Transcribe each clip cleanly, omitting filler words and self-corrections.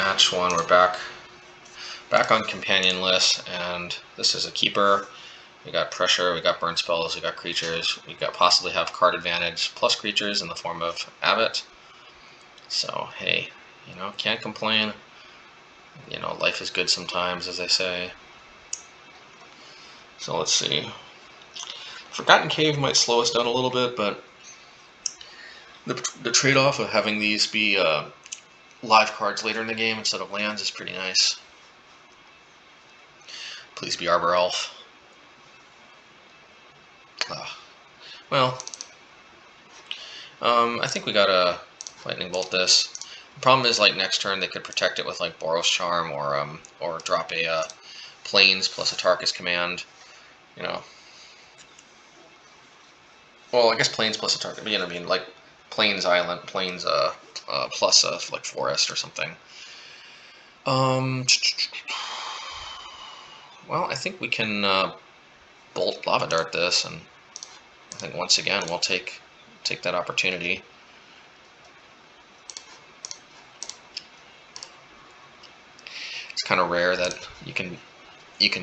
match 1. We're back on Companionless, and this is a keeper. We got pressure, we got burn spells, we got creatures, we got possibly have card advantage plus creatures in the form of Abbot. So hey, you know, can't complain. You know, life is good sometimes, as they say. So let's see. Forgotten Cave might slow us down a little bit, but the trade-off of having these be live cards later in the game instead of lands is pretty nice. Please be Arbor Elf. Well, I think we gotta Lightning Bolt this. The problem is, like, next turn they could protect it with like Boros Charm or drop a Plains plus a Tarkus command. You know. Well, I guess Plains plus a Tarkus. You know, I mean, like Plains Island, Plains plus like Forest or something. Well, I think we can Bolt Lava Dart this, and I think once again we'll take that opportunity. It's kind of rare that you can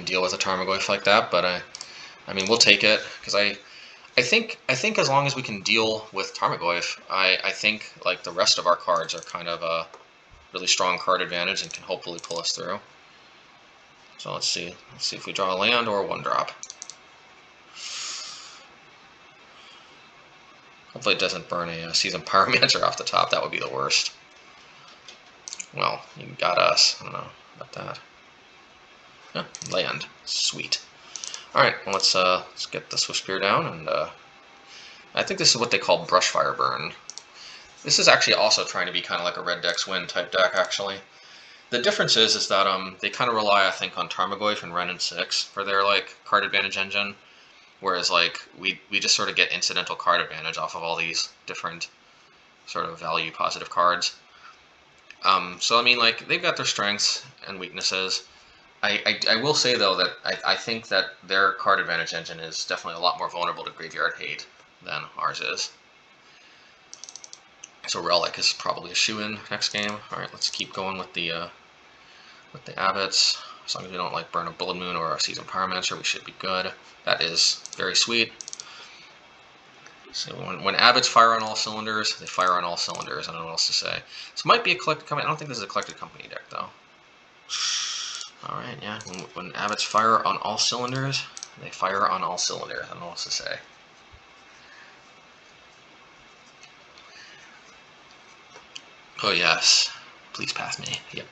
deal with a Tarmogoyf like that, but I mean, we'll take it, because I think as long as we can deal with Tarmogoyf, I think like the rest of our cards are kind of a really strong card advantage and can hopefully pull us through. So let's see if we draw a land or a 1-drop. Hopefully it doesn't burn a Seasoned Pyromancer off the top. That would be the worst. Well, you got us. I don't know about that. Yeah, land. Sweet. Alright, well, let's get the Swiftspear down, and I think this is what they call Brushfire Burn. This is actually also trying to be kind of like a Red Dex Win type deck, actually. The difference is that they kind of rely, I think, on Tarmogoyf and Wrenn and 6 for their like card advantage engine, whereas like we just sort of get incidental card advantage off of all these different sort of value positive cards. So I mean, like, they've got their strengths and weaknesses. I will say though that I think that their card advantage engine is definitely a lot more vulnerable to graveyard hate than ours is. So Relic is probably a shoe-in next game. All right, let's keep going with the Abbots. As long as we don't like burn a Blood Moon or a Seasoned Pyromancer, we should be good. That is very sweet. So when Abbots fire on all cylinders, they fire on all cylinders. I don't know what else to say. This might be a collected company. I don't think this is a collected company deck though. All right, yeah. When Abbots fire on all cylinders, they fire on all cylinders. I don't know what else to say. Oh yes, please pass me. Yep.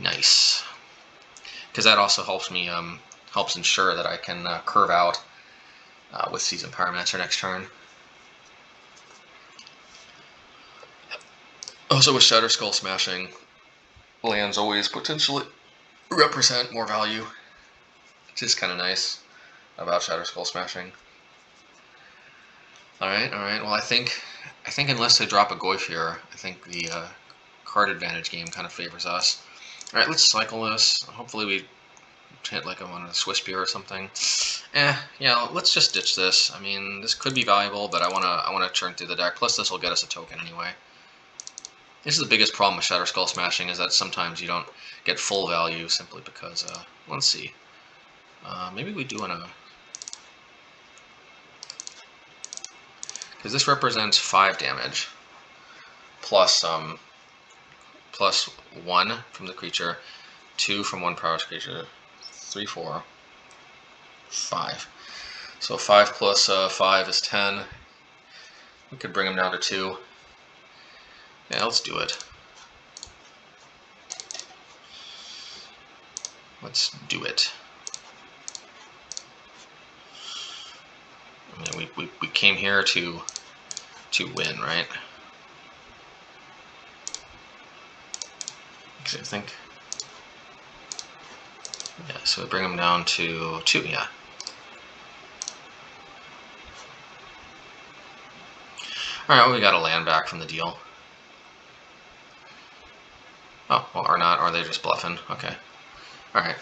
Nice. Because that also helps me helps ensure that I can curve out with Seasoned Pyromancer next turn. Also with Shatterskull Smashing, lands always potentially represent more value, which is kind of nice about Shatterskull Smashing. Alright, well I think unless they drop a Goyf here, I think the card advantage game kind of favors us. Alright, let's cycle this. Hopefully we hit like on a Swiftspear or something. Yeah, let's just ditch this. I mean, this could be valuable, but I wanna churn through the deck. Plus this will get us a token anyway. This is the biggest problem with Shatterskull Smashing, is that sometimes you don't get full value simply because, let's see. Maybe we do wanna... Because this represents 5 damage, plus 1 from the creature, 2 from one prowess creature, 3, 4, 5. So 5 plus 5 is 10. We could bring him down to 2. Yeah, let's do it. Let's do it. I mean, we came here to win, right? Because I think... Yeah, so we bring him down to 2, yeah. Alright, well, we got a land back from the deal. Oh, well, or not, or are they just bluffing? Okay. Alright.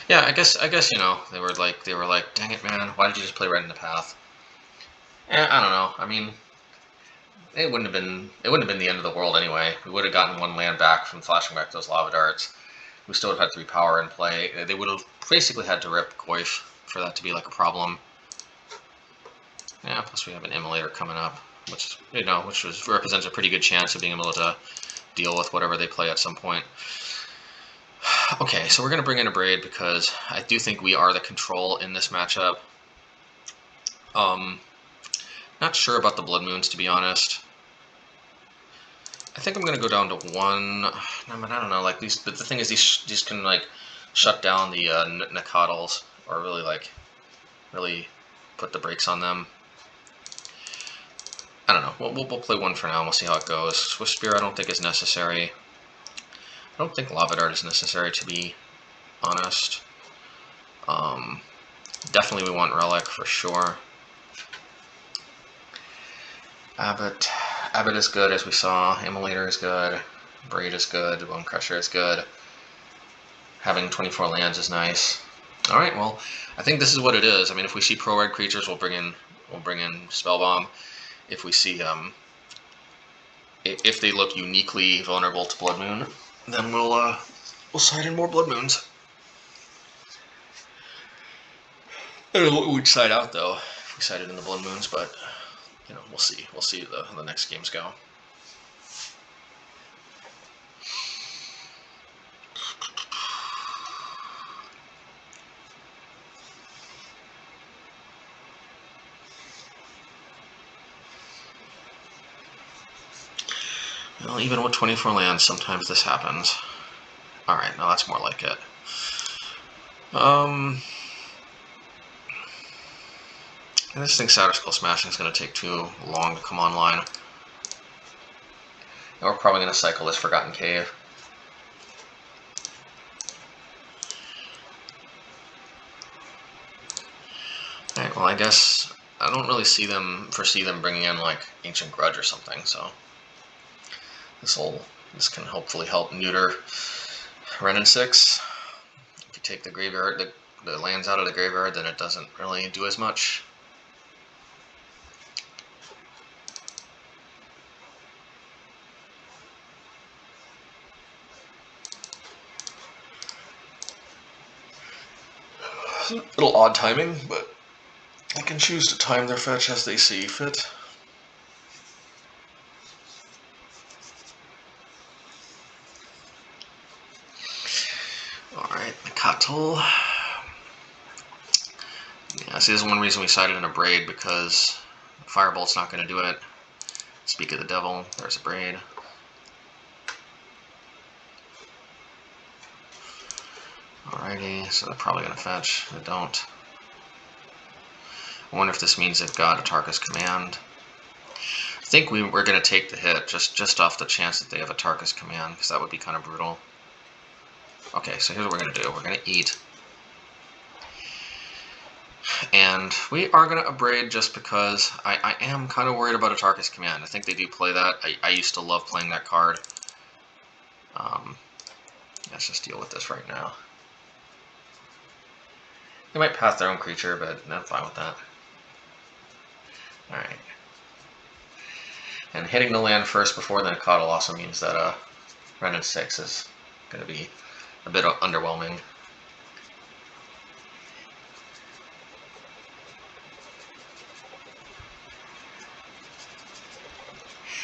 Yeah, I guess you know, they were like, dang it, man, why did you just play right in the path? I don't know. I mean, it wouldn't have been the end of the world anyway. We would have gotten 1 land back from flashing back those lava darts. We still would have had 3 power in play. They would have basically had to rip Goyf for that to be like a problem. Yeah, plus we have an Immolator coming up, which represents a pretty good chance of being able to deal with whatever they play at some point. Okay, so we're going to bring in Abrade because I do think we are the control in this matchup. Not sure about the Blood Moons, to be honest. I think I'm going to go down to 1. I mean, I don't know, like these, but the thing is these can like shut down the Nakatals, or really put the brakes on them. I don't know, we'll play 1 for now and we'll see how it goes. Swiftspear I don't think is necessary. I don't think Lava Dart is necessary, to be honest. Definitely we want Relic for sure. Abbot is good, as we saw. Immolator is good. Abrade is good. Bonecrusher is good. Having 24 lands is nice. All right, well, I think this is what it is. I mean, if we see pro-red creatures, we'll bring in Spellbomb. If we see if they look uniquely vulnerable to Blood Moon, then we'll side in more Blood Moons. I don't know what we'd side out though if we sided in the Blood Moons, but you know, we'll see. We'll see how the next games go. Well, even with 24 lands, sometimes this happens. Alright, now that's more like it. I just think Shatterskull Smashing is going to take too long to come online. And we're probably going to cycle this Forgotten Cave. Alright, well I guess I don't really foresee them bringing in like Ancient Grudge or something, so this can hopefully help neuter Wrenn 6. If you take the graveyard, the lands out of the graveyard, then it doesn't really do as much. A little odd timing, but they can choose to time their fetch as they see fit. Alright, Nakatl. Yeah, see, this is one reason we sided in Abrade, because Firebolt's not going to do it. Speak of the devil, there's Abrade. Alrighty, so they're probably going to fetch. They don't. I wonder if this means they've got Atarka's Command. I think we're going to take the hit just off the chance that they have Atarka's Command, because that would be kind of brutal. Okay, so here's what we're going to do. We're going to eat. And we are going to Abrade just because I am kind of worried about Atarka's Command. I think they do play that. I used to love playing that card. Let's just deal with this right now. They might pass their own creature, but I'm fine with that. Alright. And hitting the land first before the Nakatl also means that Wrenn 6 is going to be a bit underwhelming.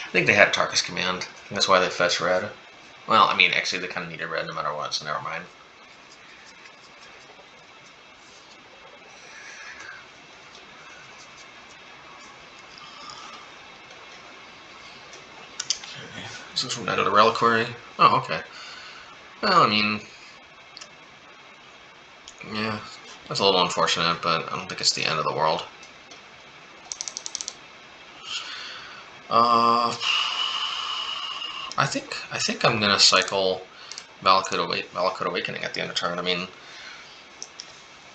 I think they had Atarka's Command, and that's why they fetched red. Well, I mean, actually they kind of needed red no matter what, so never mind. Okay, is this from Night of the Reliquary? Oh, okay. Well, I mean, yeah, that's a little unfortunate, but I don't think it's the end of the world. I think I'm gonna cycle Valakut Awakening at the end of turn. I mean,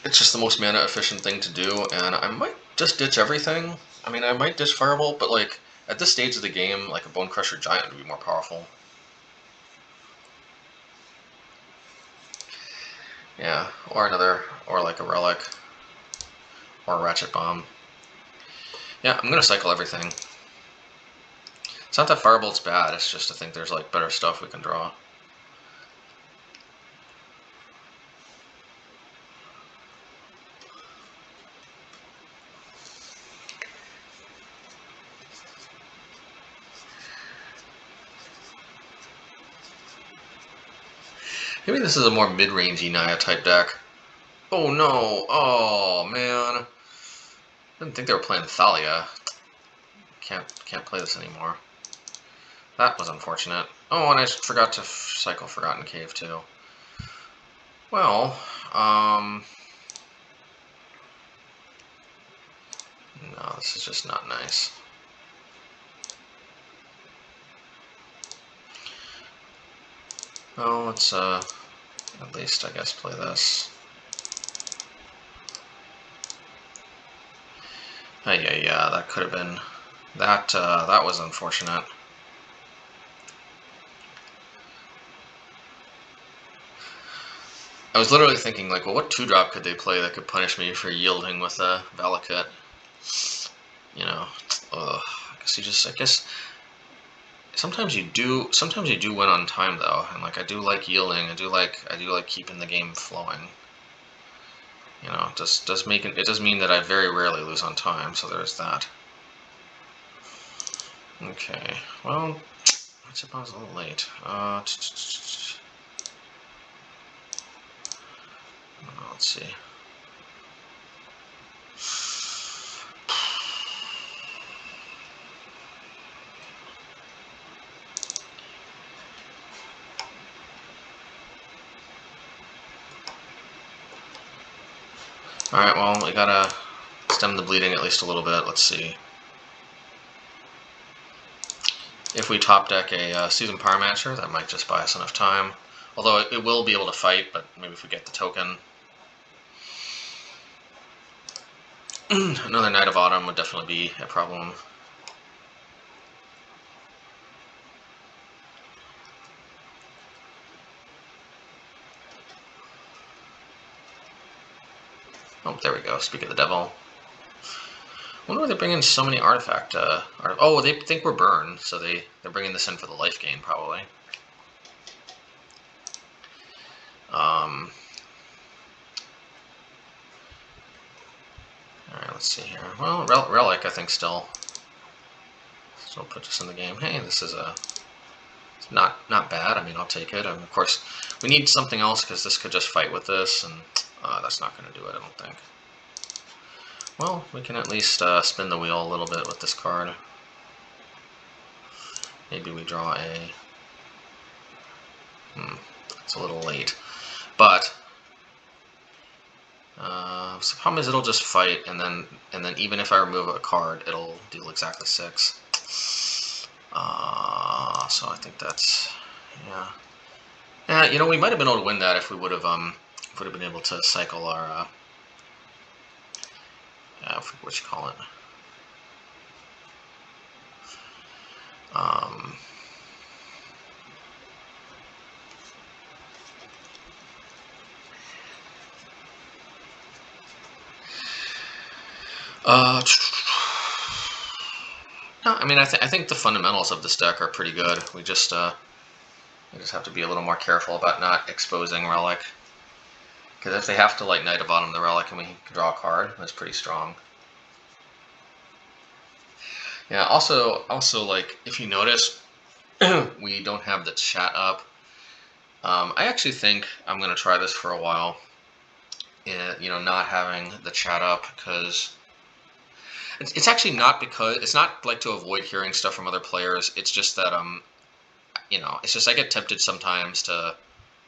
it's just the most mana efficient thing to do, and I might just ditch everything. I mean, I might ditch Firebolt, but like at this stage of the game, like a Bonecrusher Giant would be more powerful. Yeah, or like a Relic, or a Ratchet Bomb. Yeah, I'm gonna cycle everything. It's not that Firebolt's bad, it's just I think there's like better stuff we can draw. Maybe this is a more mid-rangey Naya type deck. Oh no! Oh man! I didn't think they were playing Thalia. Can't play this anymore. That was unfortunate. Oh, and I forgot to cycle Forgotten Cave too. Well, no, this is just not nice. Well, let's at least I guess play this. Yeah, that could have been that. That was unfortunate. I was literally thinking, like, well, what 2-drop could they play that could punish me for yielding with a Valakut? You know, I guess sometimes you do win on time though, and like I do like yielding. I do like keeping the game flowing. You know, it does mean that I very rarely lose on time, so there's that. Okay, well, I suppose a little late. Let's see. Alright, well, we gotta stem the bleeding at least a little bit. Let's see. If we top deck a Seasoned Pyromancer, that might just buy us enough time. Although it will be able to fight, but maybe if we get the token. Another Knight of Autumn would definitely be a problem. Oh, there we go. Speak of the Devil. I wonder why they bring in so many artifact. Oh, they think we're burned, so they're bringing this in for the life gain, probably. Alright, let's see here. Well, Relic, I think, still puts us in the game. Hey, this is not bad. I mean, I'll take it. Of course, we need something else because this could just fight with this, and that's not going to do it, I don't think. Well, we can at least spin the wheel a little bit with this card. Maybe we draw a... it's a little late. But so the problem is it'll just fight, and then even if I remove a card, it'll deal exactly 6. So I think that's yeah. You know, we might have been able to win that if we would have been able to cycle our what you call it. No, I mean, I think the fundamentals of this deck are pretty good. We just have to be a little more careful about not exposing Relic. Because if they have to like Knight of Autumn the Relic and we can draw a card, that's pretty strong. Yeah, also like, if you notice, we don't have the chat up. I actually think I'm going to try this for a while. You know, not having the chat up, because it's actually not because it's not like to avoid hearing stuff from other players. It's just that you know, it's just I get tempted sometimes to,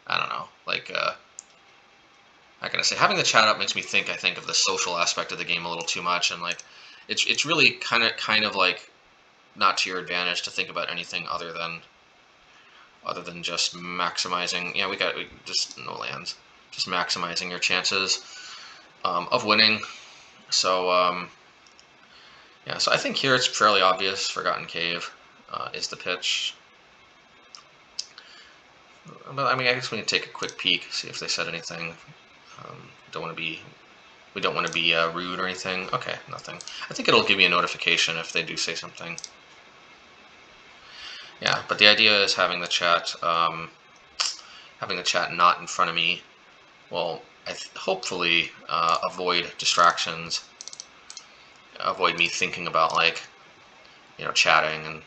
I don't know, like how can I say, having the chat up makes me think of the social aspect of the game a little too much, and like it's really kind of like not to your advantage to think about anything other than just maximizing. Yeah, we just no lands. Just maximizing your chances of winning. So yeah, so I think here it's fairly obvious. Forgotten Cave is the pitch. But I mean, I guess we can take a quick peek, see if they said anything. We don't want to be rude or anything. Okay, nothing. I think it'll give you a notification if they do say something. Yeah, but the idea is having the chat not in front of me will hopefully avoid distractions, avoid me thinking about, like, you know, chatting and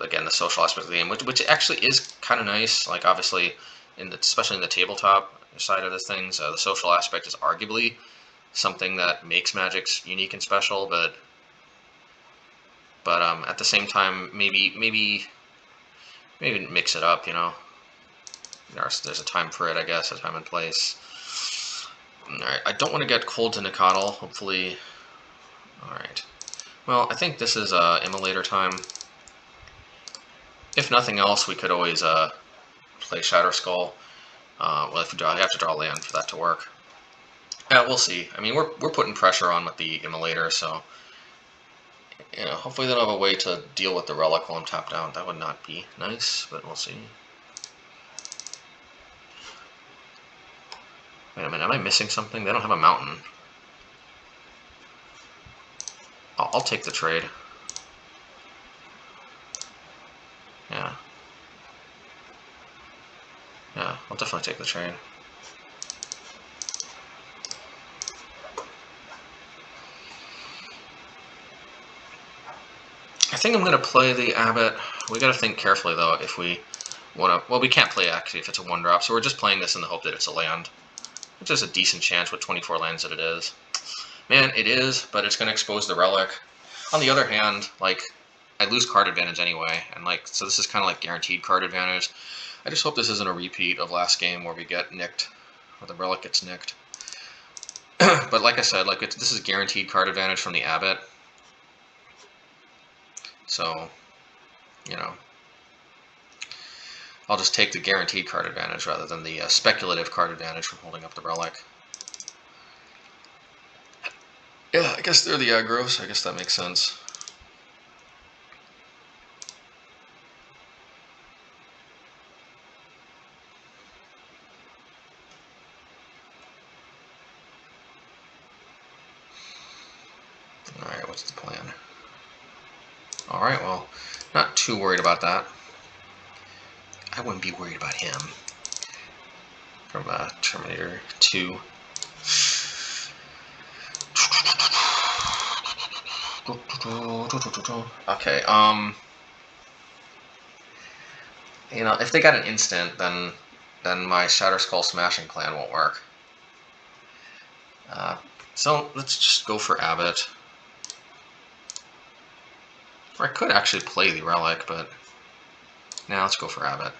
again the social aspect of the game, which actually is kind of nice. Like, obviously, especially in the tabletop side of the things, the social aspect is arguably something that makes Magic's unique and special, but at the same time, maybe mix it up, you know. There's a time for it, I guess, a time and place. Alright, I don't want to get cold to Nicodle, hopefully. Alright. Well, I think this is Immolator time. If nothing else, we could always play Shatterskull. Well, if you have to draw land for that to work. Yeah, we'll see. I mean, we're putting pressure on with the Immolator, so you know, hopefully they don't have a way to deal with the Relic while I'm tapped out. That would not be nice, but we'll see. Wait a minute, am I missing something? They don't have a mountain. I'll take the trade. Yeah. Yeah, I'll definitely take the trade. I think I'm going to play the Abbot. We got to think carefully, though, if we want to... Well, we can't play, actually, if it's a 1-drop, so we're just playing this in the hope that it's a land. Which is a decent chance with 24 lands that it is. Man, it is, but it's going to expose the Relic. On the other hand, like, I lose card advantage anyway, and, like, so this is kind of like guaranteed card advantage. I just hope this isn't a repeat of last game where we get nicked, or the Relic gets nicked. But like I said, like, this is guaranteed card advantage from the Abbot. So, you know, I'll just take the guaranteed card advantage rather than the speculative card advantage from holding up the Relic. Yeah, I guess they're the aggros. I guess that makes sense. Alright, what's the plan? Alright, well, not too worried about that. I wouldn't be worried about him. From Terminator 2. Okay, you know, if they got an instant, then my Shatterskull Smashing plan won't work. So let's just go for Abbot. Or I could actually play the Relic, but now let's go for Abbot.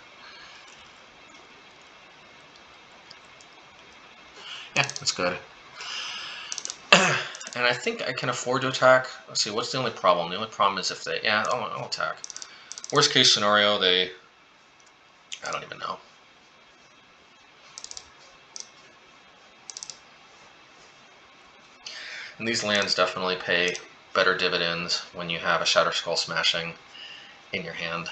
Yeah, that's good. And I think I can afford to attack. Let's see, what's the only problem? The only problem is if they... Yeah, I'll attack. Worst case scenario, they... I don't even know. And these lands definitely pay better dividends when you have a Shatterskull Smashing in your hand.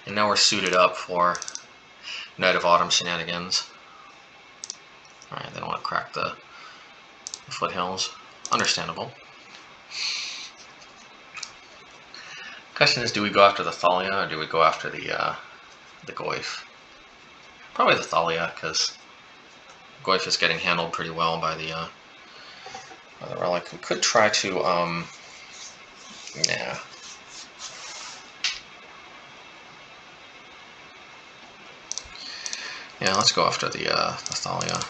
And now we're suited up for Night of Autumn shenanigans. Alright, they don't want to crack the foothills. Understandable. Question is, do we go after the Thalia or do we go after the Goyf? Probably the Thalia, because Goyf is getting handled pretty well by the Relic. We could try to, yeah. Yeah, let's go after the Thalia.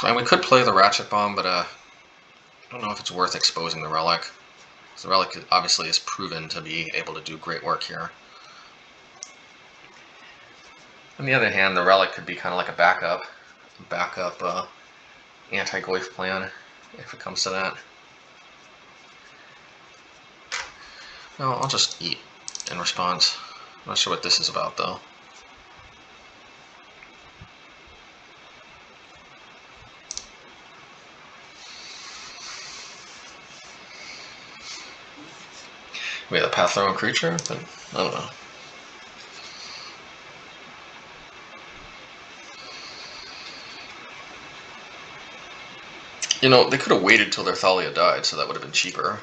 And we could play the Ratchet Bomb, but I don't know if it's worth exposing the Relic. The Relic obviously is proven to be able to do great work here. On the other hand, the Relic could be kind of like a backup anti-Goyf plan, if it comes to that. No, I'll just eat in response. I'm not sure what this is about, though. We have a path-throwing creature, but I don't know. You know, they could have waited till their Thalia died, so that would have been cheaper.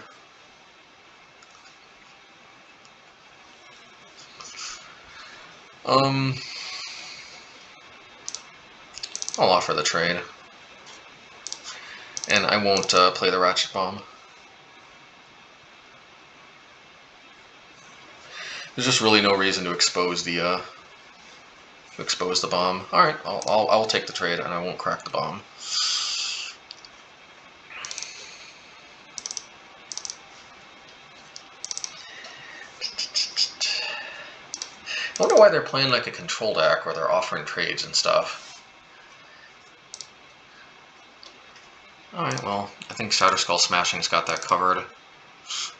I'll offer the trade. And I won't play the Ratchet Bomb. There's just really no reason to expose the bomb. All right, I'll take the trade, and I won't crack the bomb. I wonder why they're playing like a control deck where they're offering trades and stuff. Alright, well, I think Shatterskull Smashing's got that covered.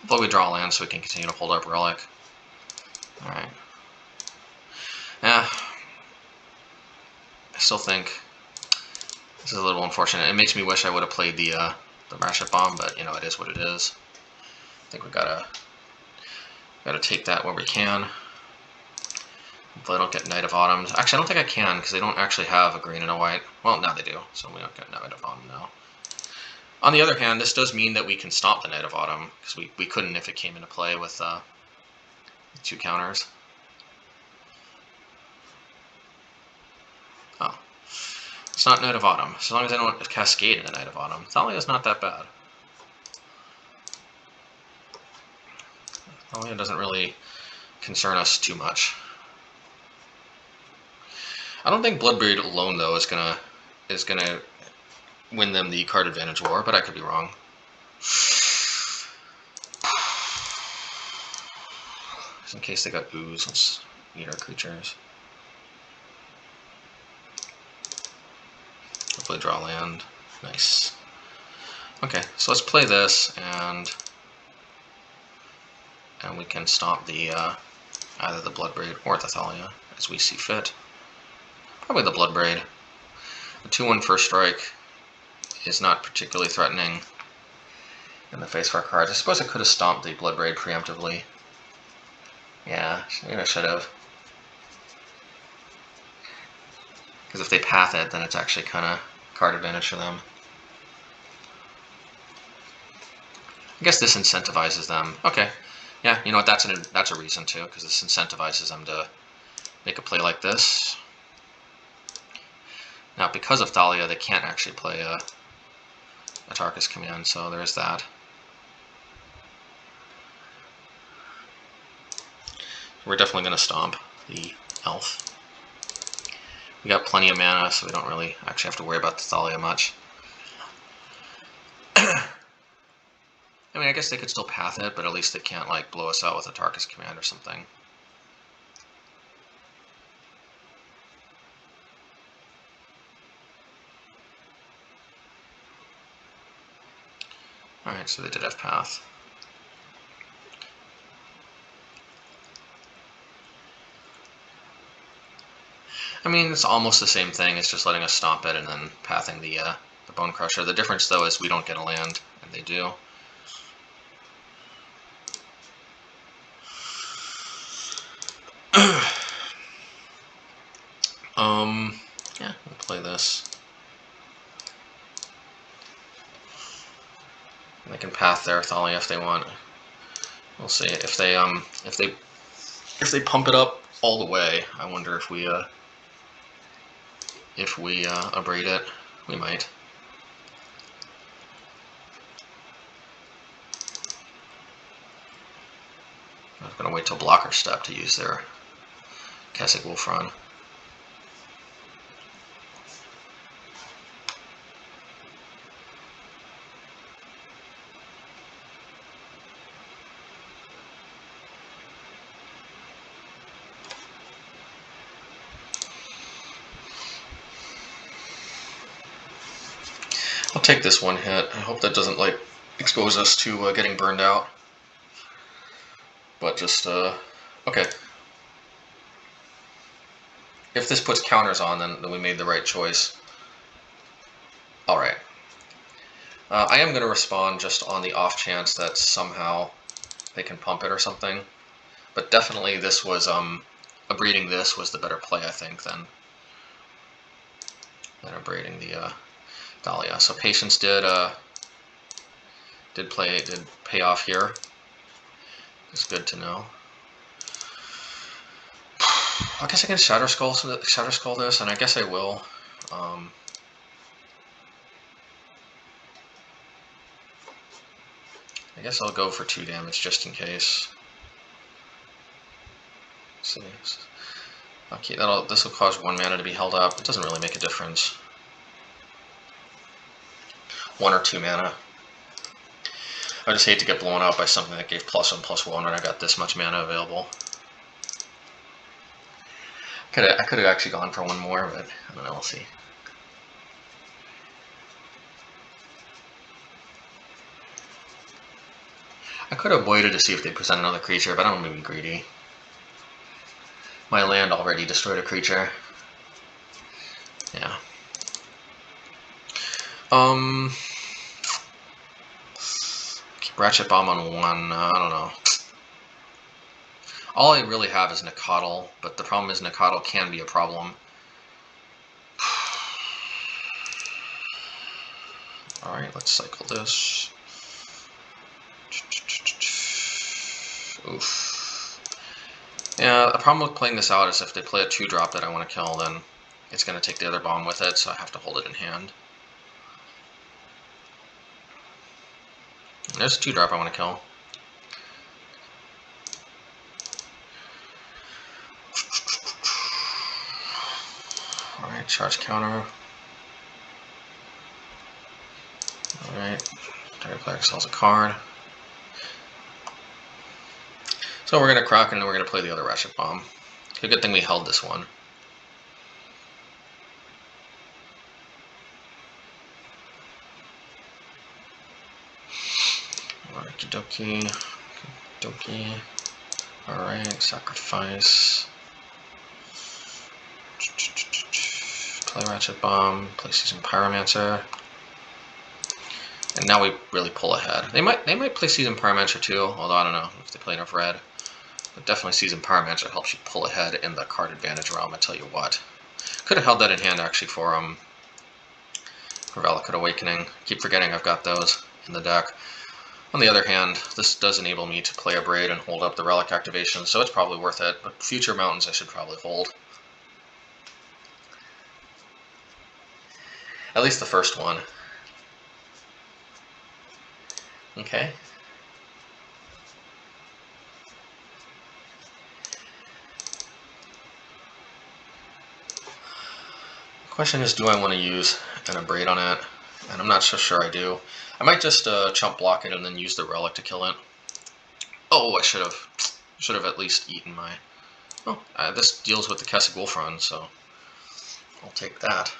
Although we draw land so we can continue to hold up Relic. Alright. Yeah. I still think this is a little unfortunate. It makes me wish I would have played the Ratchet Bomb, but you know, it is what it is. I think we gotta take that where we can. Hopefully I don't get Knight of Autumn. Actually, I don't think I can, because they don't actually have a green and a white. Well, now they do, so we don't get Knight of Autumn now. On the other hand, this does mean that we can stop the Knight of Autumn, because we couldn't if it came into play with 2 counters. Oh. It's not Knight of Autumn. As long as I don't cascade into Knight of Autumn. Thalia's not that bad. Thalia doesn't really concern us too much. I don't think Bloodbraid alone, though, is gonna win them the card advantage war, but I could be wrong. Just in case they got ooze, let's eat our creatures. Hopefully draw land. Nice. Okay, so let's play this, and we can stop the either the Bloodbraid or the Thalia as we see fit. Probably the Bloodbraid. The 2/1 first strike is not particularly threatening in the face of our cards. I suppose I could have stomped the Bloodbraid preemptively. Yeah, maybe I should have. Because if they path it, then it's actually kind of card advantage for them. I guess this incentivizes them. Okay, yeah, you know what? That's a reason too, because this incentivizes them to make a play like this. Now, because of Thalia, they can't actually play a Tarkus command, so there's that. We're definitely going to stomp the elf. We got plenty of mana, so we don't really actually have to worry about the Thalia much. I mean, I guess they could still path it, but at least they can't like blow us out with a Tarkus command or something. Alright, so they did have path. I mean, it's almost the same thing. It's just letting us stomp it and then pathing the Bonecrusher. The difference, though, is we don't get a land, and they do. Yeah, we'll play this. And they can path their Thalia if they want. We'll see if they pump it up all the way. I wonder if we Abrade it. We might. I'm gonna wait till blocker step to use their Kessig Wolf run. I'll take this one hit. I hope that doesn't like expose us to getting burned out. But just okay. If this puts counters on, then we made the right choice. All right. I am going to respond just on the off chance that somehow they can pump it or something. But definitely this was abrading this was the better play, I think, than abrading the Dahlia. So patience did pay off here. It's good to know. I guess I can Shatterskull this, and I guess I will. I guess I'll go for 2 damage just in case. Let's see. Okay, this will cause 1 mana to be held up. It doesn't really make a difference. 1 or 2 mana. I just hate to get blown out by something that gave +1/+1 when I got this much mana available. I could have actually gone for 1 more, but I don't know, we'll see. I could have waited to see if they present another creature, but I don't want to be greedy. My land already destroyed a creature. Yeah. Keep Ratchet Bomb on 1, I don't know. All I really have is Nacatl, but the problem is Nacatl can be a problem. Alright, let's cycle this. Oof. Yeah, the problem with playing this out is if they play a 2-drop that I want to kill, then it's going to take the other bomb with it, so I have to hold it in hand. There's a 2-drop I want to kill. Alright, charge counter. Alright, target player sells a card. So we're going to Croc and then we're going to play the other Ratchet Bomb. It's a good thing we held this one. Okie dokie. Alright, sacrifice. Play Ratchet Bomb, play Seasoned Pyromancer. And now we really pull ahead. They might play Seasoned Pyromancer too, although I don't know if they play enough red. But definitely Seasoned Pyromancer helps you pull ahead in the card advantage realm, I tell you what. Could have held that in hand actually for Valakut Awakening. Keep forgetting I've got those in the deck. On the other hand, this does enable me to play Abrade and hold up the relic activation, so it's probably worth it, but future mountains I should probably hold. At least the first one. Okay. The question is, do I want to use an Abrade on it? And I'm not so sure I do. I might just chump block it and then use the relic to kill it. Oh, I should have at least eaten my... Oh, this deals with the Kesagulfron, so I'll take that.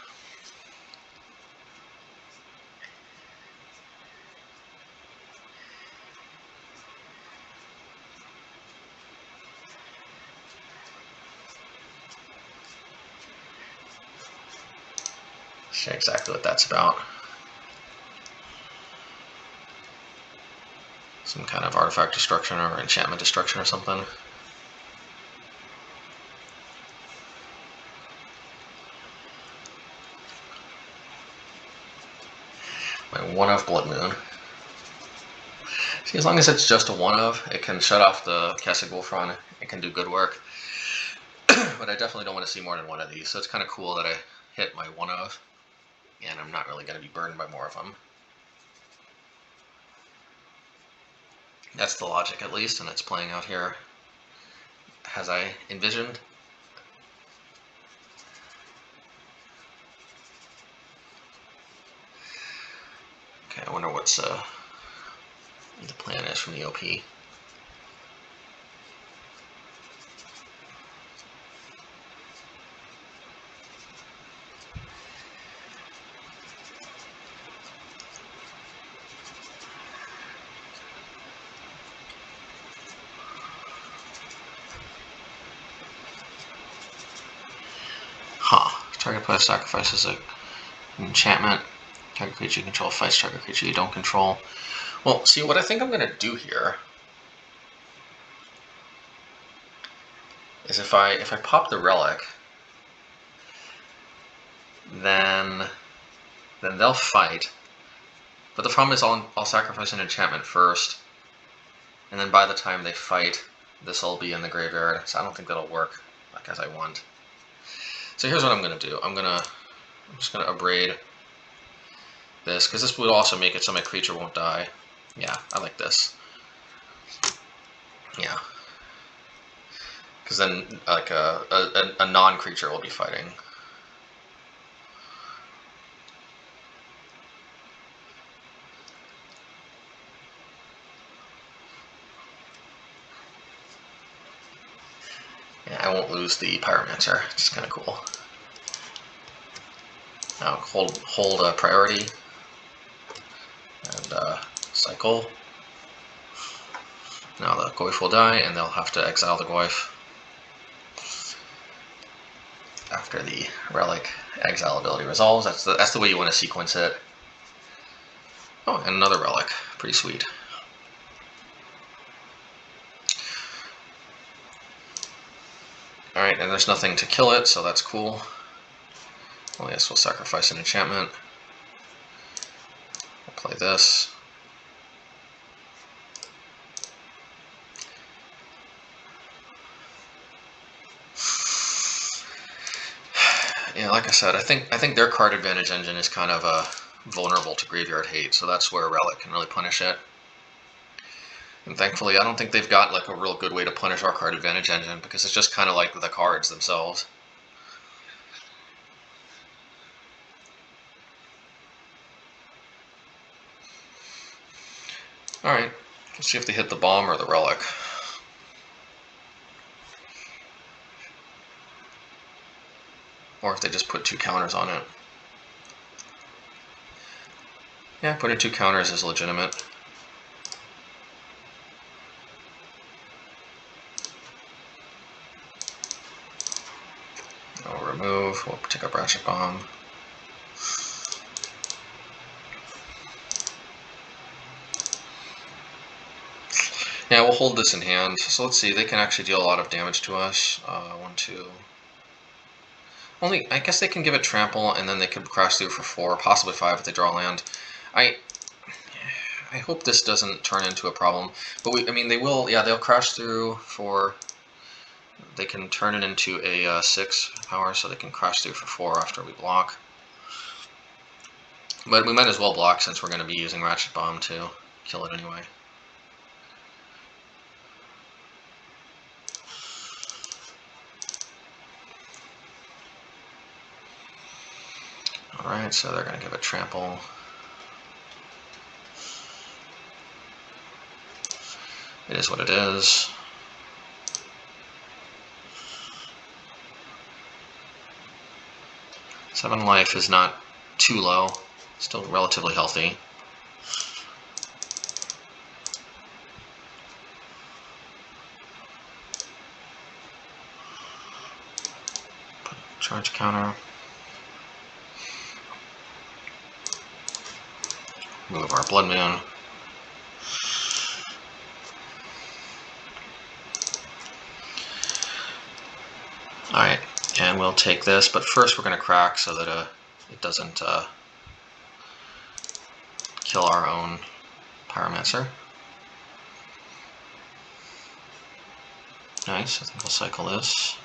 See exactly what that's about. Some kind of artifact destruction or enchantment destruction or something. My 1-of Blood Moon. See, as long as it's just a 1-of, it can shut off the Kesagulfron. It can do good work. But I definitely don't want to see more than 1 of these, so it's kind of cool that I hit my 1-of, and I'm not really going to be burdened by more of them. That's the logic, at least, and it's playing out here as I envisioned. Okay, I wonder what's the plan is from the OP. Target player sacrifices an enchantment. Target creature you control fights target creature you don't control. Well, see, what I think I'm going to do here is if I pop the relic, then then they'll fight. But the problem is I'll sacrifice an enchantment first, and then by the time they fight, this will be in the graveyard, so I don't think that'll work like as I want. So here's what I'm going to do. I'm just going to Abrade this, because this would also make it so my creature won't die. Yeah, I like this. Yeah. Because then like a non-creature will be fighting. Yeah, I won't lose the Pyromancer. It's kind of cool. Now hold a priority and cycle. Now the Goyf will die, and they'll have to exile the Goyf after the Relic exile ability resolves. That's the way you want to sequence it. Oh, and another Relic. Pretty sweet. Alright, and there's nothing to kill it, so that's cool. Well, yes, we'll sacrifice an enchantment. We'll play this. Yeah, like I said, I think their card advantage engine is kind of vulnerable to graveyard hate, so that's where Relic can really punish it. And thankfully, I don't think they've got like a real good way to punish our card advantage engine, because it's just kind of like the cards themselves. Alright, let's see if they hit the bomb or the Relic. Or if they just put 2 counters on it. Yeah, putting 2 counters is legitimate. We'll remove, we'll take up Ratchet Bomb. Yeah, we'll hold this in hand. So let's see, they can actually deal a lot of damage to us. 1, 2. I guess they can give it trample, and then they could crash through for 4, possibly 5 if they draw land. I hope this doesn't turn into a problem. But I mean, they will. Yeah, they'll crash through for. They can turn it into a 6 power, so they can crash through for 4 after we block. But we might as well block, since we're going to be using Ratchet Bomb to kill it anyway. Alright, so they're going to give it trample. It is what it is. Seven life is not too low, still relatively healthy. Charge counter. Move our Blood Moon. Alright, and we'll take this, but first we're going to crack so that it doesn't kill our own Pyromancer. Nice, I think I'll cycle this.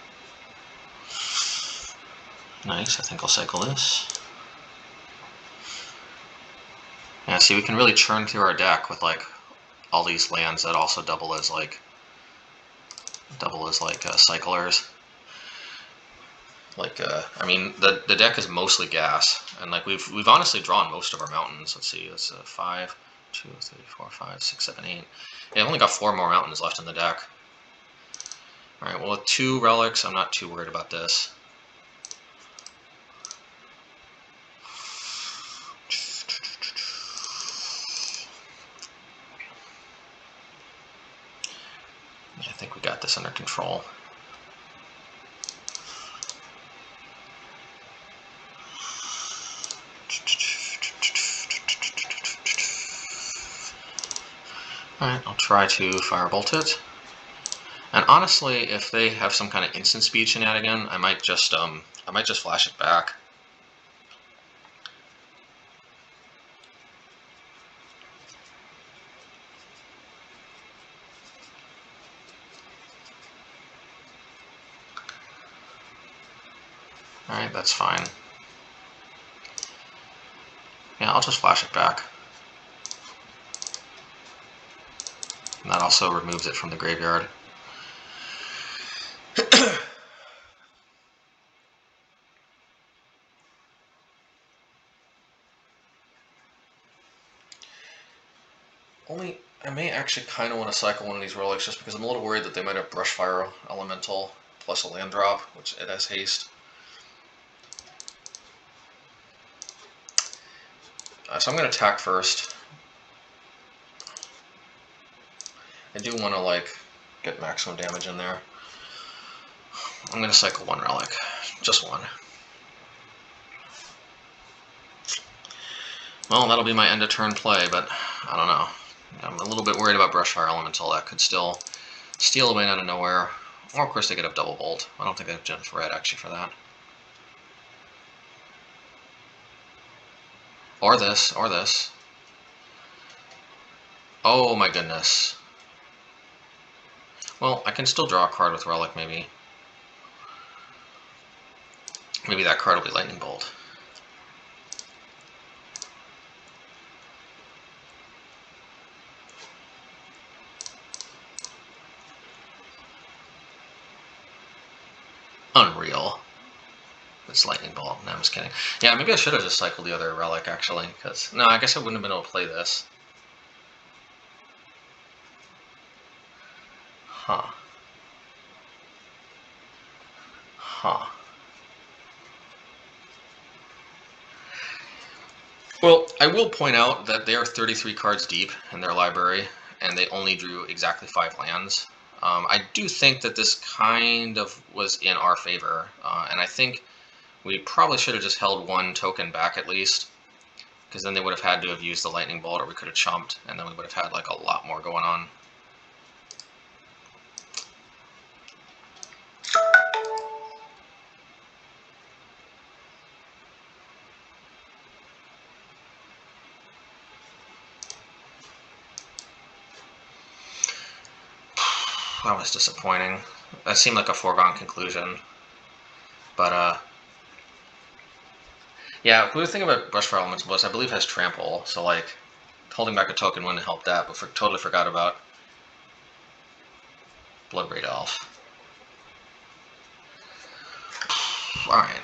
Nice, I think I'll cycle this. Yeah, see, we can really churn through our deck with like all these lands that also double as cyclers. Like, I mean, the deck is mostly gas, and like we've honestly drawn most of our mountains. Let's see, it's 5, 2, 3, 4, 5, 6, 7, 8. Yeah, I've only got 4 more mountains left in the deck. All right, well, with 2 relics, I'm not too worried about this. Yeah, I think we got this under control. Alright, I'll try to Firebolt it. And honestly, if they have some kind of instant speed shenanigan, I might just flash it back. Alright, that's fine. Yeah, I'll just flash it back. And that also removes it from the graveyard. Only, I may actually kind of want to cycle one of these relics just because I'm a little worried that they might have Brushfire Elemental plus a land drop, which it has haste. So I'm going to attack first. I do want to like get maximum damage in there. I'm going to cycle one relic, just one. Well, that'll be my end of turn play, but I don't know. I'm a little bit worried about Brushfire Elemental. That could still steal away out of nowhere. Or, of course, they could have Double Bolt. I don't think they have Gen's Red, actually, for that. Or this, or this. Oh, my goodness. Well, I can still draw a card with Relic, maybe. Maybe that card will be Lightning Bolt. Unreal. It's Lightning Bolt. No, I'm just kidding. Yeah, maybe I should have just cycled the other Relic, actually. Because no, I guess I wouldn't have been able to play this. Huh. Huh. Well, I will point out that they are 33 cards deep in their library, and they only drew exactly 5 lands. I do think that this kind of was in our favor, and I think we probably should have just held one token back at least, because then they would have had to have used the Lightning Bolt, or we could have chumped, and then we would have had like a lot more going on. That was disappointing. That seemed like a foregone conclusion. But, yeah, the thing about Brushfire Elemental was I believe has Trample, so, like, holding back a token wouldn't help that, but totally forgot about Bloodbraid Elf. Alright.